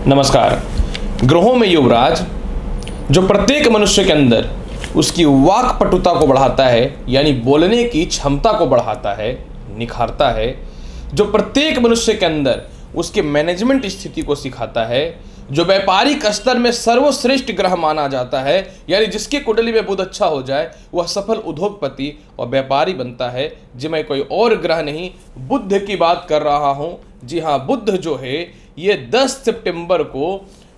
नमस्कार। ग्रहों में युवराज जो प्रत्येक मनुष्य के अंदर उसकी वाक पटुता को बढ़ाता है, यानी बोलने की क्षमता को बढ़ाता है, निखारता है, जो प्रत्येक मनुष्य के अंदर उसके मैनेजमेंट स्थिति को सिखाता है, जो व्यापारिक स्तर में सर्वश्रेष्ठ ग्रह माना जाता है, यानी जिसकी कुंडली में बुध अच्छा हो जाए वह सफल उद्योगपति और व्यापारी बनता है। जी मैं कोई और ग्रह नहीं, बुध की बात कर रहा हूँ। जी हाँ, बुध जो है ये 10 सितंबर को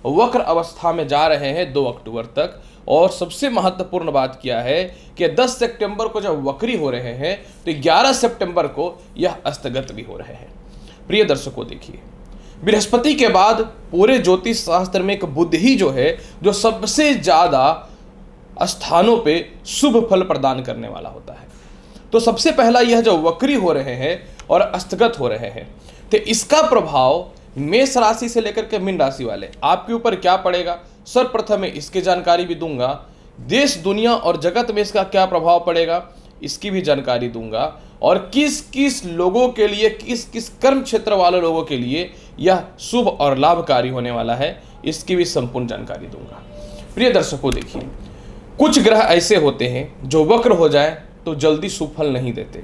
वक्र अवस्था में जा रहे हैं 2 अक्टूबर तक। और सबसे महत्वपूर्ण बात क्या है कि 10 सितंबर को जब वक्री हो रहे हैं तो 11 सितंबर को यह अस्तगत भी हो रहे हैं। प्रिय दर्शकों, देखिए, बृहस्पति के बाद पूरे ज्योतिष शास्त्र में एक बुध ही जो है जो सबसे ज्यादा स्थानों पे शुभ फल प्रदान करने वाला होता है। तो सबसे पहला यह जो वक्री हो रहे हैं और अस्तगत हो रहे हैं तो इसका प्रभाव मेष राशि से लेकर के मीन राशि वाले आपके ऊपर क्या पड़ेगा, सर्वप्रथम मैं इसकी जानकारी भी दूंगा। देश दुनिया और जगत में इसका क्या प्रभाव पड़ेगा इसकी भी जानकारी दूंगा। और किस किस लोगों के लिए, किस किस कर्म क्षेत्र वाले लोगों के लिए यह शुभ और लाभकारी होने वाला है इसकी भी संपूर्ण जानकारी दूंगा। प्रिय दर्शकों, देखिए, कुछ ग्रह ऐसे होते हैं जो वक्र हो जाए तो जल्दी शुभ फल नहीं देते।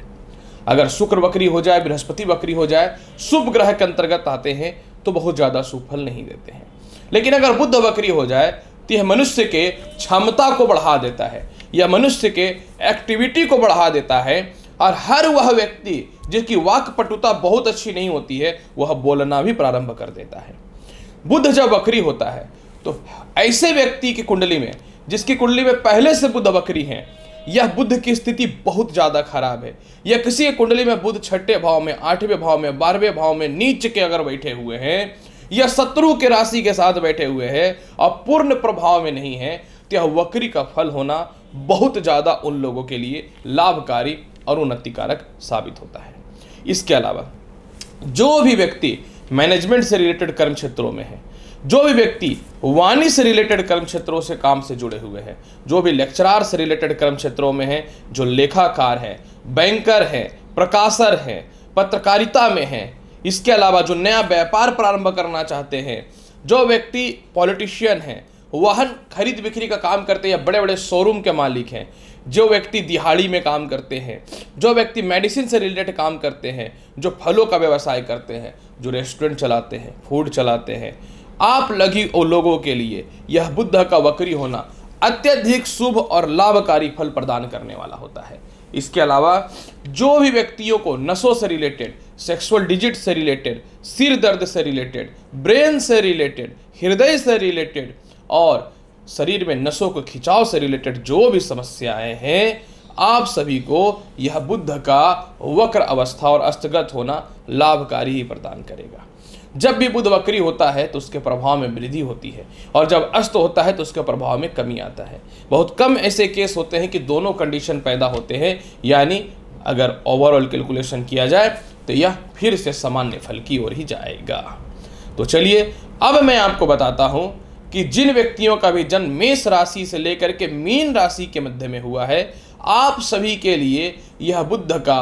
अगर शुक्र वक्री हो जाए, बृहस्पति वक्री हो जाए, शुभ ग्रह के अंतर्गत आते हैं तो बहुत ज़्यादा शुभ फल नहीं देते हैं। लेकिन अगर बुध वक्री हो जाए तो यह मनुष्य के क्षमता को बढ़ा देता है, यह मनुष्य के एक्टिविटी को बढ़ा देता है। और हर वह व्यक्ति जिसकी वाक पटुता बहुत अच्छी नहीं होती है वह बोलना भी प्रारंभ कर देता है। बुध जब वक्री होता है तो ऐसे व्यक्ति की कुंडली में, जिसकी कुंडली में पहले से बुध वक्री है, यह बुध की स्थिति बहुत ज्यादा खराब है। यह किसी कुंडली में बुध 6ठे भाव में, 8वें भाव में, 12वें भाव में नीच के अगर बैठे हुए हैं, यह शत्रु के राशि के साथ बैठे हुए हैं और पूर्ण प्रभाव में नहीं है, तो यह वक्री का फल होना बहुत ज्यादा उन लोगों के लिए लाभकारी और उन्नतिकारक साबित होता है। इसके अलावा जो भी व्यक्ति मैनेजमेंट से रिलेटेड कर्म क्षेत्रों में है, जो भी व्यक्ति वाणी से रिलेटेड कर्म क्षेत्रों से काम से जुड़े हुए हैं, जो भी लेक्चरार से रिलेटेड कर्म क्षेत्रों में हैं, जो लेखाकार हैं, बैंकर हैं, प्रकाशर हैं, पत्रकारिता में हैं, इसके अलावा जो नया व्यापार प्रारंभ करना चाहते हैं, जो व्यक्ति पॉलिटिशियन हैं, वाहन खरीद बिक्री का काम करते हैं या बड़े बड़े शोरूम के मालिक हैं, जो व्यक्ति दिहाड़ी में काम करते हैं, जो व्यक्ति मेडिसिन से रिलेटेड काम करते हैं, जो फलों का व्यवसाय करते हैं, जो रेस्टोरेंट चलाते हैं, फूड चलाते हैं, आप लगी लोगों के लिए यह बुध का वक्री होना अत्यधिक शुभ और लाभकारी फल प्रदान करने वाला होता है। इसके अलावा जो भी व्यक्तियों को नसों से रिलेटेड, सेक्सुअल डिजिट से रिलेटेड, सिर दर्द से रिलेटेड, ब्रेन से रिलेटेड, हृदय से रिलेटेड और शरीर में नसों के खिंचाव से रिलेटेड जो भी समस्याएं हैं, आप सभी को यह बुध का वक्र अवस्था और अस्तगत होना लाभकारी ही प्रदान करेगा। जब भी बुध वक्री होता है तो उसके प्रभाव में वृद्धि होती है और जब अस्त होता है तो उसके प्रभाव में कमी आता है। बहुत कम ऐसे केस होते हैं कि दोनों कंडीशन पैदा होते हैं, यानी अगर ओवरऑल कैलकुलेशन किया जाए तो यह फिर से सामान्य फल की ओर ही जाएगा। तो चलिए अब मैं आपको बताता हूं कि जिन व्यक्तियों का भी जन्म मेष राशि से लेकर के मीन राशि के मध्य में हुआ है, आप सभी के लिए यह बुध का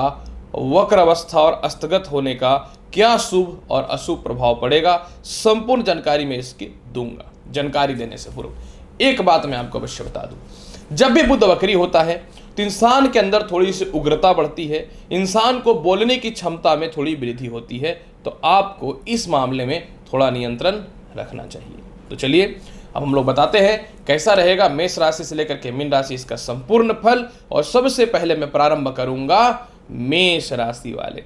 वक्र अवस्था और अस्तगत होने का क्या शुभ और अशुभ प्रभाव पड़ेगा, संपूर्ण जानकारी मैं इसकी दूंगा। जानकारी देने से पूर्व एक बात मैं आपको अवश्य बता दूं, जब भी बुध वक्री होता है तो इंसान के अंदर थोड़ी सी उग्रता बढ़ती है, इंसान को बोलने की क्षमता में थोड़ी वृद्धि होती है। तो आपको इस मामले में थोड़ा नियंत्रण रखना चाहिए। तो चलिए अब हम लोग बताते हैं कैसा रहेगा मेष राशि से लेकर के मीन राशि, इसका संपूर्ण फल। और सबसे पहले मैं प्रारंभ करूंगा मेष राशि वाले।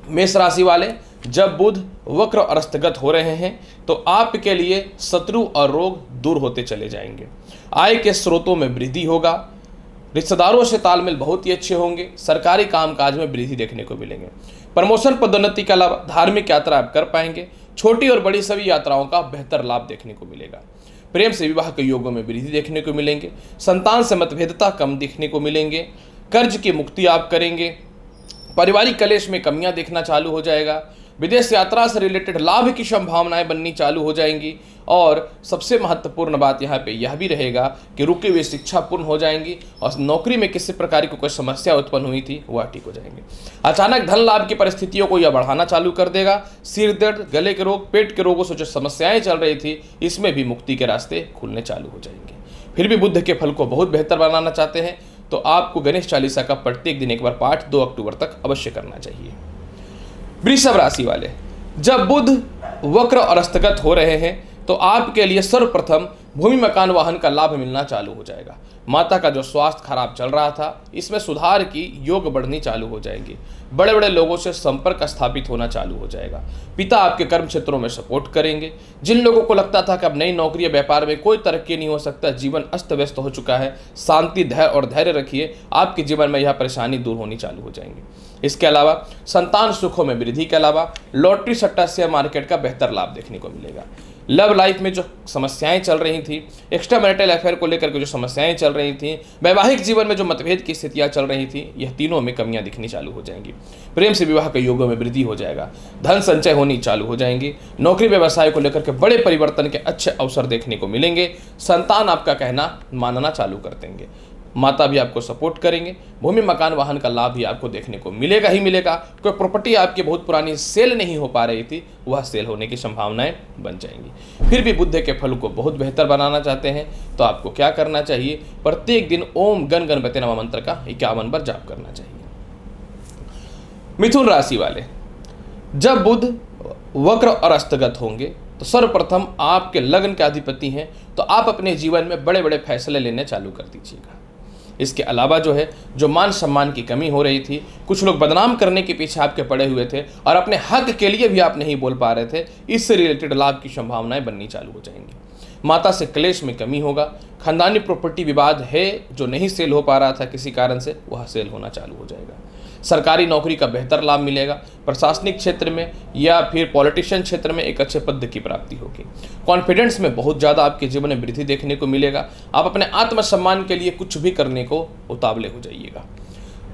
मेष राशि वाले, जब बुध वक्र और अस्तगत हो रहे हैं तो आपके लिए शत्रु और रोग दूर होते चले जाएंगे, आय के स्रोतों में वृद्धि होगा, रिश्तेदारों से तालमेल बहुत ही अच्छे होंगे, सरकारी कामकाज में वृद्धि देखने को मिलेंगे, प्रमोशन पदोन्नति के अलावा धार्मिक यात्रा आप कर पाएंगे, छोटी और बड़ी सभी यात्राओं का बेहतर लाभ देखने को मिलेगा, प्रेम से विवाह के योगों में वृद्धि देखने को मिलेंगे, संतान से मतभेदता कम देखने को मिलेंगे, कर्ज की मुक्ति आप करेंगे, पारिवारिक कलेश में कमियां देखना चालू हो जाएगा, विदेश यात्रा से रिलेटेड लाभ की संभावनाएं बननी चालू हो जाएंगी। और सबसे महत्वपूर्ण बात यहाँ पे यह भी रहेगा कि रुकी हुई शिक्षा पूर्ण हो जाएंगी और नौकरी में किसी प्रकार की कोई समस्या उत्पन्न हुई थी वह ठीक हो जाएंगे। अचानक धन लाभ की परिस्थितियों को यह बढ़ाना चालू कर देगा। सिर दर्द, गले के रोग, पेट के रोगों से जो समस्याएं चल रही थी इसमें भी मुक्ति के रास्ते खुलने चालू हो जाएंगे। फिर भी बुध के फल को बहुत बेहतर बनाना चाहते हैं तो आपको गणेश चालीसा का प्रत्येक दिन एक बार पाठ 2 अक्टूबर तक अवश्य करना चाहिए। वृषभ राशि वाले, जब बुध वक्र और अस्तगत हो रहे हैं तो आपके लिए सर्वप्रथम भूमि मकान वाहन का लाभ मिलना चालू हो जाएगा। माता का जो स्वास्थ्य खराब चल रहा था इसमें सुधार की योग बढ़नी चालू हो जाएंगी। बड़े बड़े लोगों से संपर्क स्थापित होना चालू हो जाएगा। पिता आपके कर्म क्षेत्रों में सपोर्ट करेंगे। जिन लोगों को लगता था कि अब नई नौकरी या व्यापार में कोई तरक्की नहीं हो सकता, जीवन अस्त व्यस्त हो चुका है, शांति और धैर्य रखिए, आपके जीवन में यह परेशानी दूर होनी चालू हो जाएंगी। इसके अलावा संतान सुखों में वृद्धि के अलावा लॉटरी, सट्टा, शेयर मार्केट का बेहतर लाभ देखने को मिलेगा। लव लाइफ में जो समस्याएं चल रही थी, एक्स्ट्रा मैरिटल अफेयर को लेकर के जो समस्याएं चल रही थी, वैवाहिक जीवन में जो मतभेद की स्थितियां चल रही थी, यह तीनों में कमियां दिखनी चालू हो जाएंगी। प्रेम से विवाह के योगों में वृद्धि हो जाएगा। धन संचय होनी चालू हो जाएंगी। नौकरी व्यवसाय को लेकर के बड़े परिवर्तन के अच्छे अवसर देखने को मिलेंगे। संतान आपका कहना मानना चालू कर देंगे। माता भी आपको सपोर्ट करेंगे। भूमि मकान वाहन का लाभ भी आपको देखने को मिलेगा ही मिलेगा। कोई प्रॉपर्टी आपकी बहुत पुरानी सेल नहीं हो पा रही थी, वह सेल होने की संभावनाएं बन जाएंगी। फिर भी बुध के फल को बहुत बेहतर बनाना चाहते हैं तो आपको क्या करना चाहिए? प्रत्येक दिन ओम गण गणपति नमः मंत्र का 51 बार जाप करना चाहिए। मिथुन राशि वाले, जब बुध वक्र और अस्तगत होंगे तो सर्वप्रथम आपके लग्न के अधिपति हैं तो आप अपने जीवन में बड़े बड़े फैसले लेने चालू कर दीजिएगा। इसके अलावा जो मान सम्मान की कमी हो रही थी, कुछ लोग बदनाम करने के पीछे आपके पड़े हुए थे और अपने हक के लिए भी आप नहीं बोल पा रहे थे, इससे रिलेटेड लाभ की संभावनाएं बननी चालू हो जाएंगी। माता से क्लेश में कमी होगा। खानदानी प्रॉपर्टी विवाद है जो नहीं सेल हो पा रहा था किसी कारण से, वह सेल होना चालू हो जाएगा। सरकारी नौकरी का बेहतर लाभ मिलेगा। प्रशासनिक क्षेत्र में या फिर पॉलिटिशियन क्षेत्र में एक अच्छे पद की प्राप्ति होगी। कॉन्फिडेंस में बहुत ज़्यादा आपके जीवन में वृद्धि देखने को मिलेगा। आप अपने आत्मसम्मान के लिए कुछ भी करने को उतावले हो जाइएगा।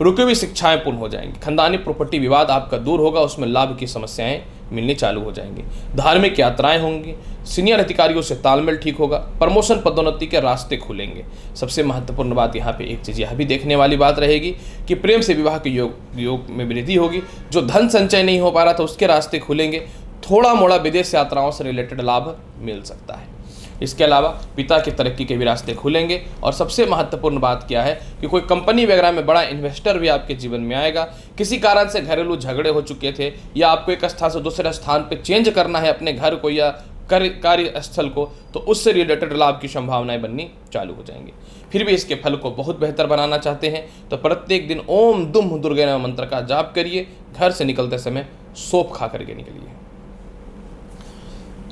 रुकी हुई शिक्षाएं पूर्ण हो जाएंगी। खानदानी प्रॉपर्टी विवाद आपका दूर होगा, उसमें लाभ की समस्याएं मिलनी चालू हो जाएंगी। धार्मिक यात्राएं होंगी। सीनियर अधिकारियों से तालमेल ठीक होगा। प्रमोशन, पदोन्नति के रास्ते खुलेंगे। सबसे महत्वपूर्ण बात यहाँ पे एक चीज़ यह भी देखने वाली बात रहेगी कि प्रेम से विवाह के योग में वृद्धि होगी। जो धन संचय नहीं हो पा रहा था उसके रास्ते खुलेंगे। थोड़ा मोड़ा विदेश यात्राओं से रिलेटेड लाभ मिल सकता है। इसके अलावा पिता की तरक्की के भी रास्ते खुलेंगे। और सबसे महत्वपूर्ण बात क्या है कि कोई कंपनी वगैरह में बड़ा इन्वेस्टर भी आपके जीवन में आएगा। किसी कारण से घरेलू झगड़े हो चुके थे या आपको एक स्थान से दूसरे स्थान पे चेंज करना है अपने घर को या कार्यस्थल को, तो उससे रिलेटेड लाभ की संभावनाएं बननी चालू हो जाएंगी। फिर भी इसके फल को बहुत बेहतर बनाना चाहते हैं तो प्रत्येक दिन ओम दुम दुर्गे नमः मंत्र का जाप करिए। घर से निकलते समय सौंफ खा करके निकलिए।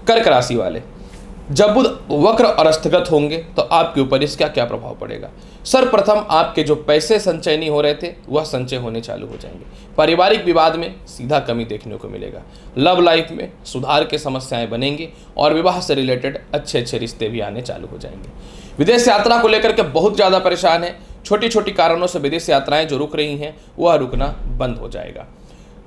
कर्क राशि वाले, जब बुध वक्र और अस्तगत होंगे तो आपके ऊपर इसका क्या प्रभाव पड़ेगा? सर्वप्रथम आपके जो पैसे संचय नहीं हो रहे थे वह संचय होने चालू हो जाएंगे। पारिवारिक विवाद में सीधा कमी देखने को मिलेगा। लव लाइफ में सुधार के समस्याएं बनेंगी और विवाह से रिलेटेड अच्छे अच्छे रिश्ते भी आने चालू हो जाएंगे। विदेश यात्रा को लेकर के बहुत ज़्यादा परेशान है। छोटी छोटी कारणों से विदेश यात्राएं जो रुक रही हैं वह रुकना बंद हो जाएगा।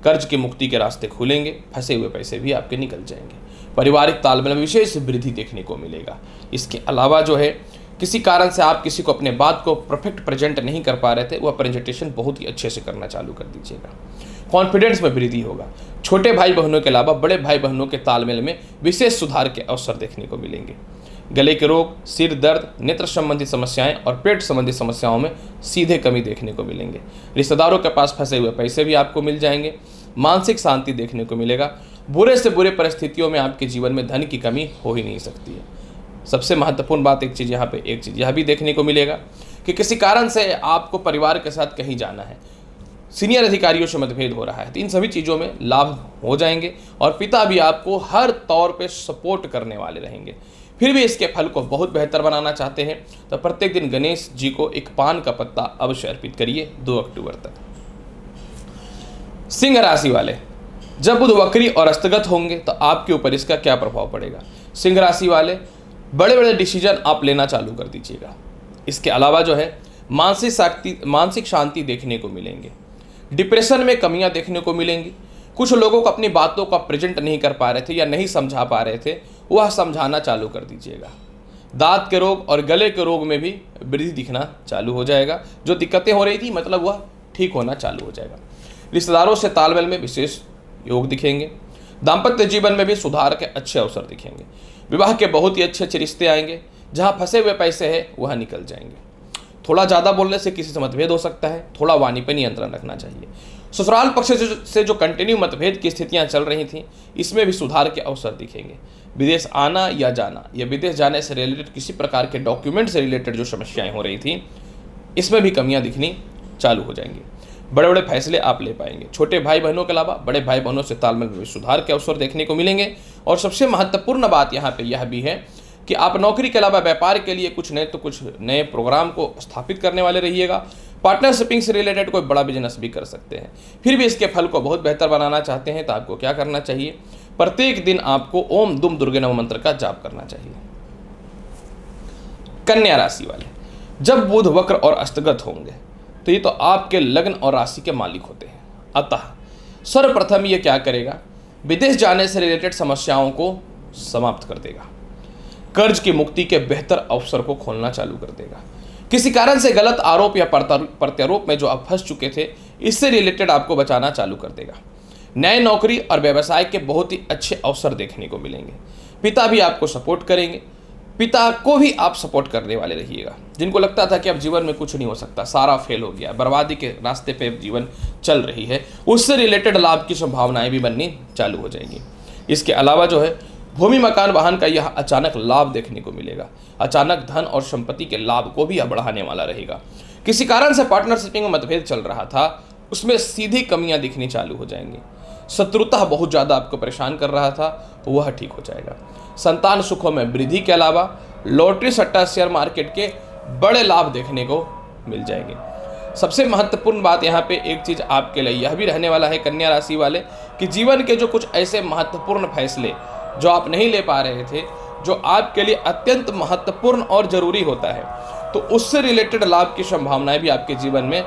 कर्ज की मुक्ति के रास्ते खुलेंगे। फंसे हुए पैसे भी आपके निकल जाएंगे। पारिवारिक तालमेल में विशेष वृद्धि देखने को मिलेगा। इसके अलावा किसी कारण से आप किसी को अपने बात को परफेक्ट प्रेजेंट नहीं कर पा रहे थे, वह प्रेजेंटेशन बहुत ही अच्छे से करना चालू कर दीजिएगा। कॉन्फिडेंस में वृद्धि होगा। छोटे भाई बहनों के अलावा बड़े भाई बहनों के तालमेल में विशेष सुधार के अवसर देखने को मिलेंगे। गले के रोग, सिर दर्द, नेत्र संबंधी समस्याएं और पेट संबंधी समस्याओं में सीधे कमी देखने को मिलेंगे। रिश्तेदारों के पास फंसे हुए पैसे भी आपको मिल जाएंगे। मानसिक शांति देखने को मिलेगा। बुरे से बुरे परिस्थितियों में आपके जीवन में धन की कमी हो ही नहीं सकती है। सबसे महत्वपूर्ण बात एक चीज़ यह भी देखने को मिलेगा कि किसी कारण से आपको परिवार के साथ कहीं जाना है, सीनियर अधिकारियों से मतभेद हो रहा है, तो इन सभी चीज़ों में लाभ हो जाएंगे और पिता भी आपको हर तौर पे सपोर्ट करने वाले रहेंगे। फिर भी इसके फल को बहुत बेहतर बनाना चाहते हैं तो प्रत्येक दिन गणेश जी को एक पान का पत्ता अवश्य अर्पित करिए 2 अक्टूबर तक। सिंह राशि वाले, जब बुध वक्री और अस्तगत होंगे तो आपके ऊपर इसका क्या प्रभाव पड़ेगा? सिंह राशि वाले, बड़े बड़े डिसीजन आप लेना चालू कर दीजिएगा। इसके अलावा मानसिक शांति देखने को मिलेंगे। डिप्रेशन में कमियां देखने को मिलेंगी। कुछ लोगों को अपनी बातों का प्रेजेंट नहीं कर पा रहे थे या नहीं समझा पा रहे थे, वह समझाना चालू कर दीजिएगा। दांत के रोग और गले के रोग में भी वृद्धि दिखना चालू हो जाएगा। जो दिक्कतें हो रही थी मतलब वह ठीक होना चालू हो जाएगा। रिश्तेदारों से तालमेल में विशेष योग दिखेंगे। दाम्पत्य जीवन में भी सुधार के अच्छे अवसर दिखेंगे। विवाह के बहुत ही अच्छे अच्छे रिश्ते आएंगे। जहाँ फंसे हुए पैसे हैं वह निकल जाएंगे। थोड़ा ज़्यादा बोलने से किसी से मतभेद हो सकता है, थोड़ा वाणी पर नियंत्रण रखना चाहिए। ससुराल पक्ष से जो कंटिन्यू मतभेद की स्थितियां चल रही थीं, इसमें भी सुधार के अवसर दिखेंगे। विदेश आना या जाना या विदेश जाने से रिलेटेड किसी प्रकार के डॉक्यूमेंट से रिलेटेड जो समस्याएं हो रही थी, इसमें भी कमियां दिखनी चालू हो जाएंगी। बड़े बड़े फैसले आप ले पाएंगे। छोटे भाई बहनों के अलावा बड़े भाई बहनों से तालमेल में सुधार के अवसर देखने को मिलेंगे। और सबसे महत्वपूर्ण बात यहाँ पे यह भी है कि आप नौकरी के अलावा व्यापार के लिए कुछ नए प्रोग्राम को स्थापित करने वाले रहिएगा। पार्टनरशिपिंग से रिलेटेड कोई बड़ा बिजनेस भी कर सकते हैं। फिर भी इसके फल को बहुत बेहतर बनाना चाहते हैं तो आपको क्या करना चाहिए? प्रत्येक दिन आपको ओम दुम दुर्गे नमः मंत्र का जाप करना चाहिए। कन्या राशि वाले, जब बुध वक्र और अस्तगत होंगे तो ये तो आपके लग्न और राशि के मालिक होते हैं। अतः सर्वप्रथम ये क्या करेगा? विदेश जाने से रिलेटेड समस्याओं को समाप्त कर देगा। कर्ज की मुक्ति के बेहतर अवसर को खोलना चालू कर देगा। किसी कारण से गलत आरोप या प्रत्यारोप में जो आप फंस चुके थे, इससे रिलेटेड आपको बचाना चालू कर देगा। नए नौकरी और व्यवसाय के बहुत ही अच्छे अवसर देखने को मिलेंगे। पिता भी आपको सपोर्ट करेंगे। पिता को भी आप सपोर्ट करने वाले रहिएगा। जिनको लगता था कि अब जीवन में कुछ नहीं हो सकता, सारा फेल हो गया, बर्बादी के रास्ते पे जीवन चल रही है, उससे रिलेटेड लाभ की संभावनाएं भी बननी चालू हो जाएंगी। इसके अलावा जो है भूमि मकान वाहन का यह अचानक लाभ देखने को मिलेगा। अचानक धन और संपत्ति के लाभ को भी यह बढ़ाने वाला रहेगा। किसी कारण से पार्टनरशिपिंग में मतभेद चल रहा था, उसमें सीधी कमियां दिखनी चालू हो जाएंगी। शत्रुता बहुत ज़्यादा आपको परेशान कर रहा था, वह ठीक हो जाएगा। संतान सुखों में वृद्धि के अलावा लॉटरी सट्टा शेयर मार्केट के बड़े लाभ देखने को मिल जाएंगे। सबसे महत्वपूर्ण बात यहाँ पे एक चीज़ आपके लिए यह भी रहने वाला है कन्या राशि वाले, कि जीवन के जो कुछ ऐसे महत्वपूर्ण फैसले जो आप नहीं ले पा रहे थे, जो आपके लिए अत्यंत महत्वपूर्ण और जरूरी होता है, तो उससे रिलेटेड लाभ की संभावनाएं भी आपके जीवन में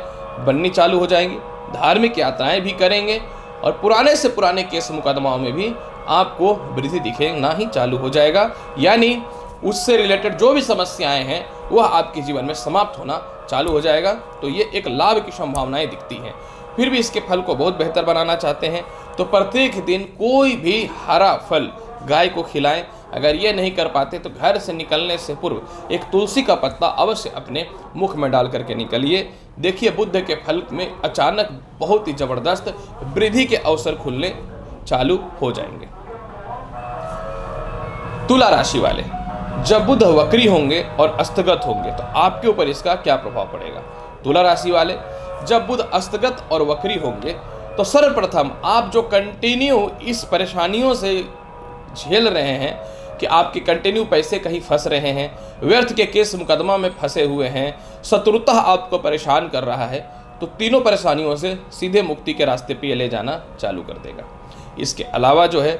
बननी चालू हो जाएंगी। धार्मिक यात्राएं भी करेंगे और पुराने से पुराने केस मुकदमाओं में भी आपको वृद्धि दिखना ही चालू हो जाएगा। यानी उससे रिलेटेड जो भी समस्याएं हैं वह आपके जीवन में समाप्त होना चालू हो जाएगा। तो ये एक लाभ की संभावनाएं दिखती हैं। फिर भी इसके फल को बहुत बेहतर बनाना चाहते हैं तो प्रत्येक दिन कोई भी हरा फल गाय को खिलाएं। अगर ये नहीं कर पाते तो घर से निकलने से पूर्व एक तुलसी का पत्ता अवश्य अपने मुख में डाल करके निकलिए। देखिए बुध के फल में अचानक बहुत ही जबरदस्त वृद्धि के अवसर खुलने चालू हो जाएंगे। तुला राशि वाले, जब बुध वक्री होंगे और अस्तगत होंगे तो आपके ऊपर इसका क्या प्रभाव पड़ेगा? तुला राशि वाले, जब बुध अस्तगत और वक्री होंगे तो सर्वप्रथम आप जो कंटिन्यू इस परेशानियों से झेल रहे हैं कि आपके कंटिन्यू पैसे कहीं फंस रहे हैं, व्यर्थ के केस मुकदमा में फंसे हुए हैं, शत्रुता आपको परेशान कर रहा है, तो तीनों परेशानियों से सीधे मुक्ति के रास्ते पे ले जाना चालू कर देगा। इसके अलावा जो है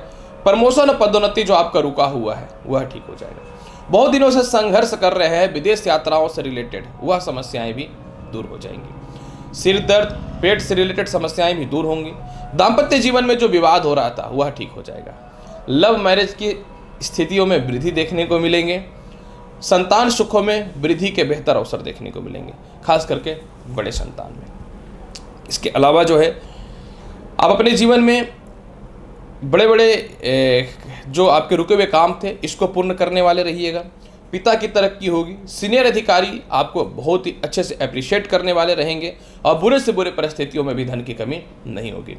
प्रमोशन और पदोन्नति जो आपका रुका हुआ है वह ठीक हो जाएगा। बहुत दिनों से संघर्ष कर रहे हैं विदेश यात्राओं से रिलेटेड, वह समस्याएं भी दूर हो जाएंगी। सिर दर्द, पेट से रिलेटेड समस्याएं भी दूर होंगी। दाम्पत्य जीवन में जो विवाद हो रहा था वह ठीक हो जाएगा। लव मैरिज की स्थितियों में वृद्धि देखने को मिलेंगे। संतान सुखों में वृद्धि के बेहतर अवसर देखने को मिलेंगे, खास करके बड़े संतान में। इसके अलावा जो है आप अपने जीवन में बड़े बड़े जो आपके रुके हुए काम थे इसको पूर्ण करने वाले रहिएगा। पिता की तरक्की होगी। सीनियर अधिकारी आपको बहुत ही अच्छे से अप्रिशिएट करने वाले रहेंगे और बुरे से बुरे परिस्थितियों में भी धन की कमी नहीं होगी।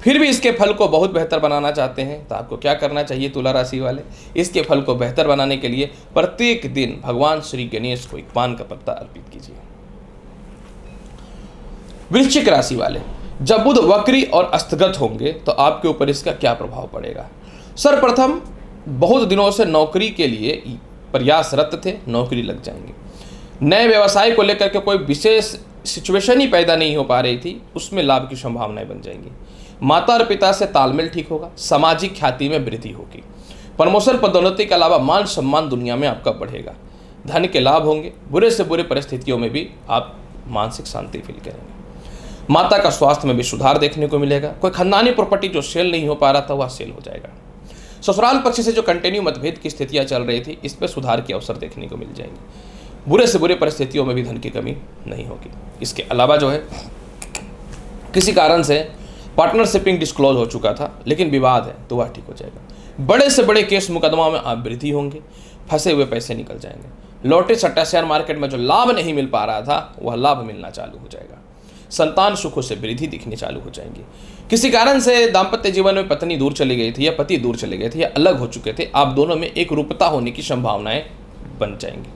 फिर भी इसके फल को बहुत बेहतर बनाना चाहते हैं तो आपको क्या करना चाहिए तुला राशि वाले? इसके फल को बेहतर बनाने के लिए प्रत्येक दिन भगवान श्री गणेश को एक पान का पत्ता अर्पित कीजिए। वृश्चिक राशि वाले, जब बुध वक्री और अस्तगत होंगे तो आपके ऊपर इसका क्या प्रभाव पड़ेगा? सर्वप्रथम बहुत दिनों से नौकरी के लिए प्रयासरत थे, नौकरी लग जाएंगे। नए व्यवसाय को लेकर के कोई विशेष सिचुएशन ही पैदा नहीं हो पा रही थी, उसमें लाभ की संभावनाएं बन जाएंगी। माता और पिता से तालमेल ठीक होगा। सामाजिक ख्याति में वृद्धि होगी। प्रमोशन पदोन्नति के अलावा मान सम्मान दुनिया में आपका बढ़ेगा। धन के लाभ होंगे। बुरे से बुरे परिस्थितियों में भी आप मानसिक शांति फील करेंगे। माता का स्वास्थ्य में भी सुधार देखने को मिलेगा। कोई खानदानी प्रॉपर्टी जो सेल नहीं हो पा रहा था वह सेल हो जाएगा। ससुराल पक्ष से जो कंटिन्यू मतभेद की स्थितियां चल रही थी, इस पर सुधार के अवसर देखने को मिल जाएंगे। बुरे से बुरे परिस्थितियों में भी धन की कमी नहीं होगी। इसके अलावा जो है किसी कारण से पार्टनरशिपिंग डिस्क्लोज हो चुका था लेकिन विवाद है तो वह ठीक हो जाएगा। बड़े से बड़े केस मुकदमा में आप वृद्धि होंगे, फंसे हुए पैसे निकल जाएंगे। लॉटरी सट्टा शेयर मार्केट में जो लाभ नहीं मिल पा रहा था वह लाभ मिलना चालू हो जाएगा। संतान सुखों से वृद्धि दिखनी चालू हो जाएंगी। किसी कारण से दाम्पत्य जीवन में पत्नी दूर चली गई थी या पति दूर चले गए थे या अलग हो चुके थे, आप दोनों में एक रूपता होने की संभावनाएं बन जाएंगी।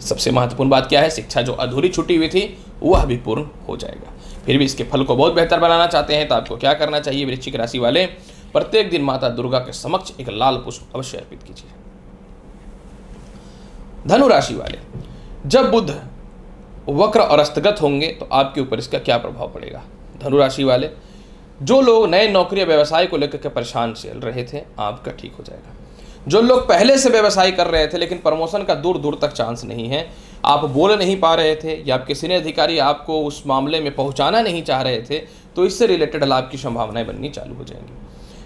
सबसे महत्वपूर्ण बात क्या है, शिक्षा जो अधूरी छूटी हुई थी वह भी पूर्ण हो जाएगा। फिर भी इसके फल को बहुत बेहतर बनाना चाहते हैं तो आपको क्या करना चाहिए, वृश्चिक राशि वाले, प्रत्येक दिन माता दुर्गा के समक्ष एक लाल पुष्प अवश्य अर्पित कीजिए। धनु राशि वाले, जब बुध वक्र और अस्तगत होंगे तो आपके ऊपर इसका क्या प्रभाव पड़ेगा। धनु राशि वाले, जो लोग नए नौकरी या व्यवसाय को लेकर के परेशान चल रहे थे आपका ठीक हो जाएगा। जो लोग पहले से व्यवसाय कर रहे थे लेकिन प्रमोशन का दूर दूर तक चांस नहीं है, आप बोल नहीं पा रहे थे या आपके सीनियर अधिकारी आपको उस मामले में पहुंचाना नहीं चाह रहे थे, तो इससे रिलेटेड लाभ की संभावनाएं बननी चालू हो जाएंगी।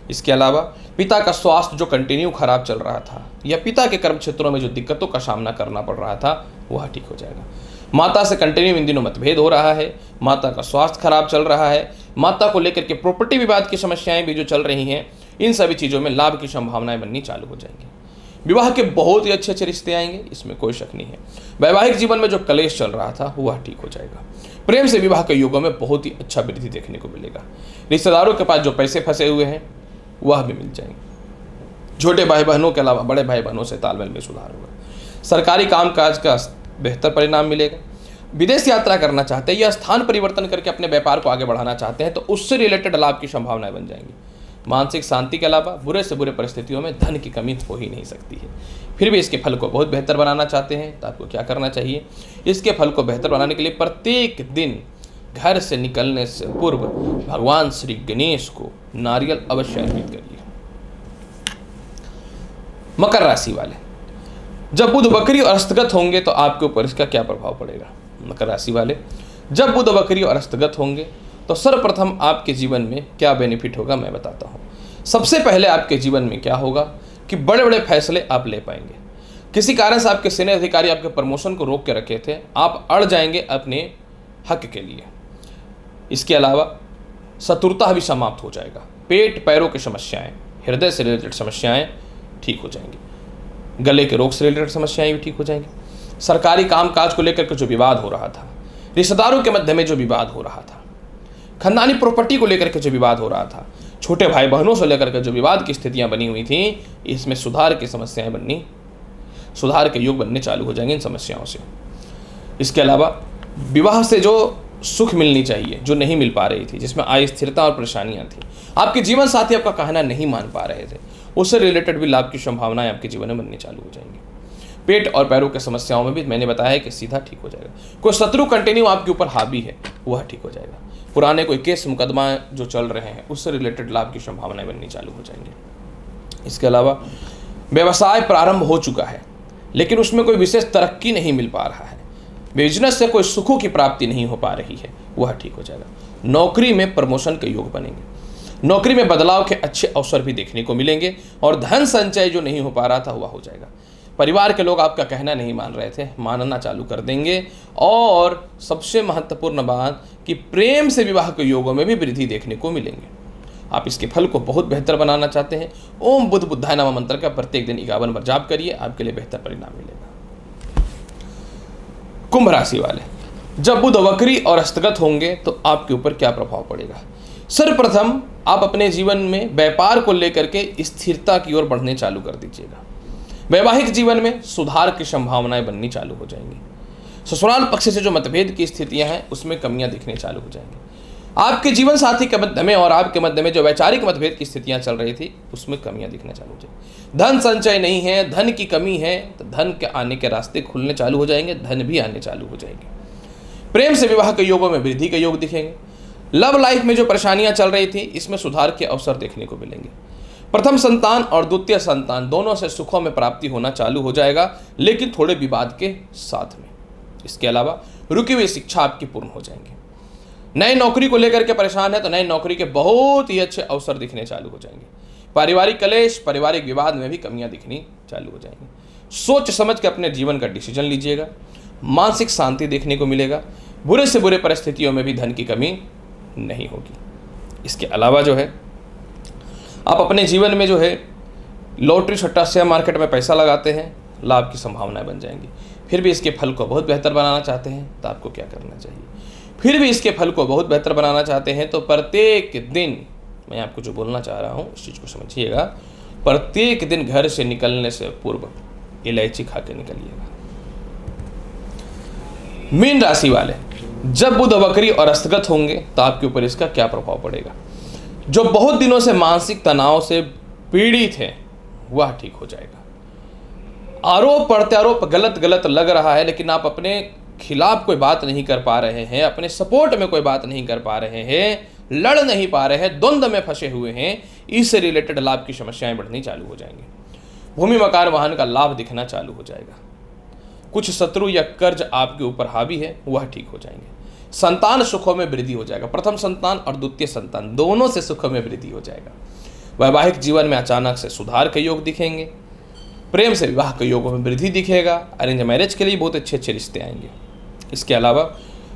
इसके अलावा पिता का स्वास्थ्य जो कंटिन्यू खराब चल रहा था या पिता के कर्म क्षेत्रों में जो दिक्कतों का सामना करना पड़ रहा था वह ठीक हो जाएगा। माता से कंटिन्यू इन दिनों मतभेद हो रहा है, माता का स्वास्थ्य खराब चल रहा है, माता को लेकर के प्रॉपर्टी विवाद की समस्याएं भी जो चल रही हैं, इन सभी चीज़ों में लाभ की संभावनाएं बननी चालू हो जाएंगी। विवाह के बहुत ही अच्छे अच्छे रिश्ते आएंगे, इसमें कोई शक नहीं है। वैवाहिक जीवन में जो कलेश चल रहा था वह ठीक हो जाएगा। प्रेम से विवाह के युगों में बहुत ही अच्छा वृद्धि देखने को मिलेगा। रिश्तेदारों के पास जो पैसे फंसे हुए हैं वह भी मिल जाएंगे। छोटे भाई बहनों के अलावा बड़े भाई बहनों से तालमेल में सुधार होगा। सरकारी कामकाज का बेहतर परिणाम मिलेगा। विदेश यात्रा करना चाहते हैं या स्थान परिवर्तन करके अपने व्यापार को आगे बढ़ाना चाहते हैं तो उससे रिलेटेड लाभ की संभावनाएं बन जाएंगी। मानसिक शांति के अलावा बुरे से बुरे परिस्थितियों में धन की कमी हो ही नहीं सकती है। फिर भी इसके फल को बहुत बेहतर बनाना चाहते हैं तो आपको क्या करना चाहिए, इसके फल को बेहतर बनाने के लिए प्रत्येक दिन घर से निकलने से पूर्व भगवान श्री गणेश को नारियल अवश्य अर्पित करिए। मकर राशि वाले, जब बुध वक्री और अस्तगत होंगे तो आपके ऊपर इसका क्या प्रभाव पड़ेगा। मकर राशि वाले, जब बुध वक्री और अस्तगत होंगे तो सर्वप्रथम आपके जीवन में क्या बेनिफिट होगा मैं बताता हूँ। सबसे पहले आपके जीवन में क्या होगा कि बड़े बड़े फैसले आप ले पाएंगे। किसी कारण से आपके सीनियर अधिकारी आपके प्रमोशन को रोक के रखे थे, आप अड़ जाएंगे अपने हक के लिए। इसके अलावा शत्रुता भी समाप्त हो जाएगा। पेट पैरों की समस्याएं, हृदय से रिलेटेड समस्याएं ठीक हो जाएंगी। गले के रोग से रिलेटेड समस्याएं भी ठीक हो जाएंगी। सरकारी कामकाज को लेकर के जो विवाद हो रहा था, रिश्तेदारों के मध्य में जो विवाद हो रहा था, खानदानी प्रॉपर्टी को लेकर के जो विवाद हो रहा था, छोटे भाई बहनों से लेकर के जो विवाद की स्थितियां बनी हुई थी, इसमें सुधार की समस्याएं बननी, सुधार के योग बनने चालू हो जाएंगे इन समस्याओं से। इसके अलावा विवाह से जो सुख मिलनी चाहिए जो नहीं मिल पा रही थी, जिसमें अस्थिरता और परेशानियां थी, आपके जीवन साथी आपका कहना नहीं मान पा रहे थे, उससे रिलेटेड भी लाभ की संभावनाएं आपके जीवन में बननी चालू हो जाएंगी। पेट और पैरों की समस्याओं में भी मैंने बताया कि सीधा ठीक हो जाएगा। कोई शत्रु कंटिन्यू आपके ऊपर हावी है वह ठीक हो जाएगा। पुराने कोई केस मुकदमा जो चल रहे हैं उससे रिलेटेड लाभ की संभावनाएं बननी चालू हो जाएंगी। इसके अलावा व्यवसाय प्रारंभ हो चुका है लेकिन उसमें कोई विशेष तरक्की नहीं मिल पा रहा है, बिजनेस से कोई सुखों की प्राप्ति नहीं हो पा रही है, वह ठीक हो जाएगा। नौकरी में प्रमोशन के योग बनेंगे। नौकरी में बदलाव के अच्छे अवसर भी देखने को मिलेंगे और धन संचय जो नहीं हो पा रहा था वह हो जाएगा। परिवार के लोग आपका कहना नहीं मान रहे थे, मानना चालू कर देंगे। और सबसे महत्वपूर्ण बात कि प्रेम से विवाह के योगों में भी वृद्धि देखने को मिलेंगे। आप इसके फल को बहुत बेहतर बनाना चाहते हैं, ओम बुद्ध बुद्धाय नमः मंत्र का प्रत्येक दिन 51 बार जाप करिए, आपके लिए बेहतर परिणाम मिलेगा। कुंभ राशि वाले, जब बुध वक्री और अस्तगत होंगे तो आपके ऊपर क्या प्रभाव पड़ेगा। सर्वप्रथम आप अपने जीवन में व्यापार को लेकर के स्थिरता की ओर बढ़ने चालू कर दीजिएगा। वैवाहिक जीवन में सुधार की संभावनाएं बननी चालू हो जाएंगी। ससुराल पक्ष से जो मतभेद की स्थितियां हैं उसमें कमियां दिखने चालू हो जाएंगी। आपके जीवन साथी के मध्य में और आपके मध्य में जो वैचारिक मतभेद की स्थितियां चल रही थी उसमें कमियां दिखने चालू हो जाएंगी। धन संचय नहीं है, धन की कमी है, तो धन के आने के रास्ते खुलने चालू हो जाएंगे, धन भी आने चालू हो जाएंगे। प्रेम से विवाह के योगों में वृद्धि के योग दिखेंगे। लव लाइफ में जो परेशानियां चल रही थी इसमें सुधार के अवसर देखने को मिलेंगे। प्रथम संतान और द्वितीय संतान दोनों से सुखों में प्राप्ति होना चालू हो जाएगा, लेकिन थोड़े विवाद के साथ में। इसके अलावा रुकी हुई शिक्षा आपकी पूर्ण हो जाएंगी। नई नौकरी को लेकर के परेशान है तो नई नौकरी के बहुत ही अच्छे अवसर दिखने चालू हो जाएंगे। पारिवारिक कलेश, पारिवारिक विवाद में भी कमियां दिखनी चालू हो जाएंगी। सोच समझ के अपने जीवन का डिसीजन लीजिएगा। मानसिक शांति देखने को मिलेगा। बुरे से बुरे परिस्थितियों में भी धन की कमी नहीं होगी। इसके अलावा जो है आप अपने जीवन में जो है लॉटरी, सट्टा, शेयर मार्केट में पैसा लगाते हैं, लाभ की संभावनाएं बन जाएंगी। फिर भी इसके फल को बहुत बेहतर बनाना चाहते हैं तो आपको क्या करना चाहिए? फिर भी इसके फल को बहुत बेहतर बनाना चाहते हैं तो प्रत्येक दिन, मैं आपको जो बोलना चाह रहा हूँ उस चीज़ को समझिएगा, प्रत्येक दिन घर से निकलने से पूर्व इलायची खा के निकलिएगा। मीन राशि वाले, जब बुध वक्री और अस्तगत होंगे तो आपके ऊपर इसका क्या प्रभाव पड़ेगा? जो बहुत दिनों से मानसिक तनाव से पीड़ित है वह ठीक हो जाएगा। आरोप प्रत्यारोप गलत लग रहा है लेकिन आप अपने खिलाफ कोई बात नहीं कर पा रहे हैं, अपने सपोर्ट में कोई बात नहीं कर पा रहे हैं, लड़ नहीं पा रहे हैं, द्वंद्व में फंसे हुए हैं, इससे रिलेटेड लाभ की समस्याएं बढ़नी चालू हो जाएंगी। भूमि, मकान, वाहन का लाभ दिखना चालू हो जाएगा। कुछ शत्रु या कर्ज आपके ऊपर हावी है वह ठीक हो जाएंगे। संतान सुखों में वृद्धि हो जाएगा। प्रथम संतान और द्वितीय संतान दोनों से सुखों में वृद्धि हो जाएगा। वैवाहिक जीवन में अचानक से सुधार के योग दिखेंगे। प्रेम से विवाह के योगों में वृद्धि दिखेगा। अरेंज मैरिज के लिए बहुत अच्छे रिश्ते आएंगे। इसके अलावा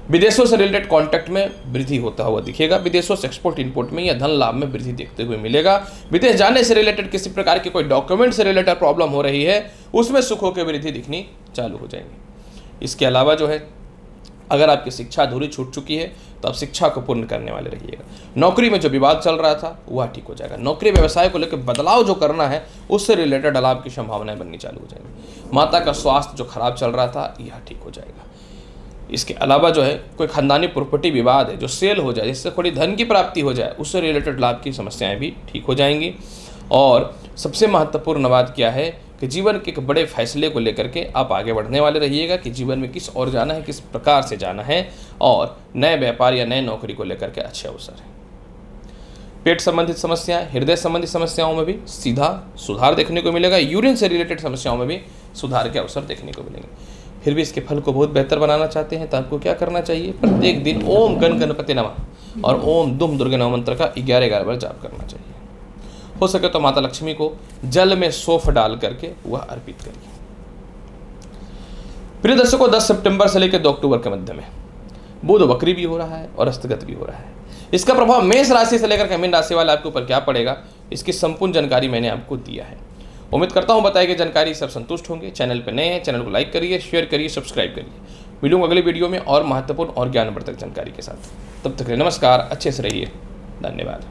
विदेशों से रिलेटेड कॉन्टैक्ट में वृद्धि होता हुआ दिखेगा। विदेशों से एक्सपोर्ट इंपोर्ट में या धन लाभ में वृद्धि देखते हुए मिलेगा। विदेश जाने से रिलेटेड किसी प्रकार के कोई डॉक्यूमेंट से रिलेटेड प्रॉब्लम हो रही है उसमें सुखों की वृद्धि दिखनी चालू हो जाएंगी। इसके अलावा जो है अगर आपकी शिक्षा अधूरी छूट चुकी है तो आप शिक्षा को पूर्ण करने वाले रहिएगा। नौकरी में जो विवाद चल रहा था वह ठीक हो जाएगा। नौकरी व्यवसाय को लेकर बदलाव जो करना है उससे रिलेटेड लाभ की संभावनाएं बननी चालू हो जाएंगी। माता का स्वास्थ्य जो खराब चल रहा था यह ठीक हो जाएगा। इसके अलावा जो है कोई खानदानी प्रॉपर्टी विवाद है जो सेल हो जाए, जिससे थोड़ी धन की प्राप्ति हो जाए, उससे रिलेटेड लाभ की समस्याएं भी ठीक हो जाएंगी। और सबसे महत्वपूर्ण बात क्या है कि जीवन के एक बड़े फैसले को लेकर के आप आगे बढ़ने वाले रहिएगा कि जीवन में किस ओर जाना है, किस प्रकार से जाना है, और नए व्यापार या नए नौकरी को लेकर के अच्छे अवसर हैं। पेट संबंधित समस्याएं, हृदय संबंधित समस्याओं में भी सीधा सुधार देखने को मिलेगा। यूरिन से रिलेटेड समस्याओं में भी सुधार के अवसर देखने को मिलेंगे। फिर भी इसके फल को बहुत बेहतर बनाना चाहते हैं तो आपको क्या करना चाहिए? प्रत्येक दिन ओम गण गणपति नमः और ओम दुम दुर्गे नमः मंत्र का 11 बार जाप करना चाहिए। हो सके तो माता लक्ष्मी को जल में सौंफ डाल करके वह अर्पित करिए। प्रिय दर्शकों, 10 सितंबर से लेकर 2 अक्टूबर के मध्य में बुध वक्री भी हो रहा है और अस्तगत भी हो रहा है। इसका प्रभाव मेष राशि से लेकर मीन राशि वाले आपके ऊपर क्या पड़ेगा, इसकी संपूर्ण जानकारी मैंने आपको दिया है। उम्मीद करता हूं बताई गई जानकारी सब संतुष्ट होंगे। चैनल पर नए हैं, चैनल को लाइक करिए, शेयर करिए, सब्सक्राइब करिए। मिलूंगा अगली वीडियो में और महत्वपूर्ण और ज्ञानवर्धक जानकारी के साथ। तब तक के लिए नमस्कार, अच्छे से रहिए, धन्यवाद।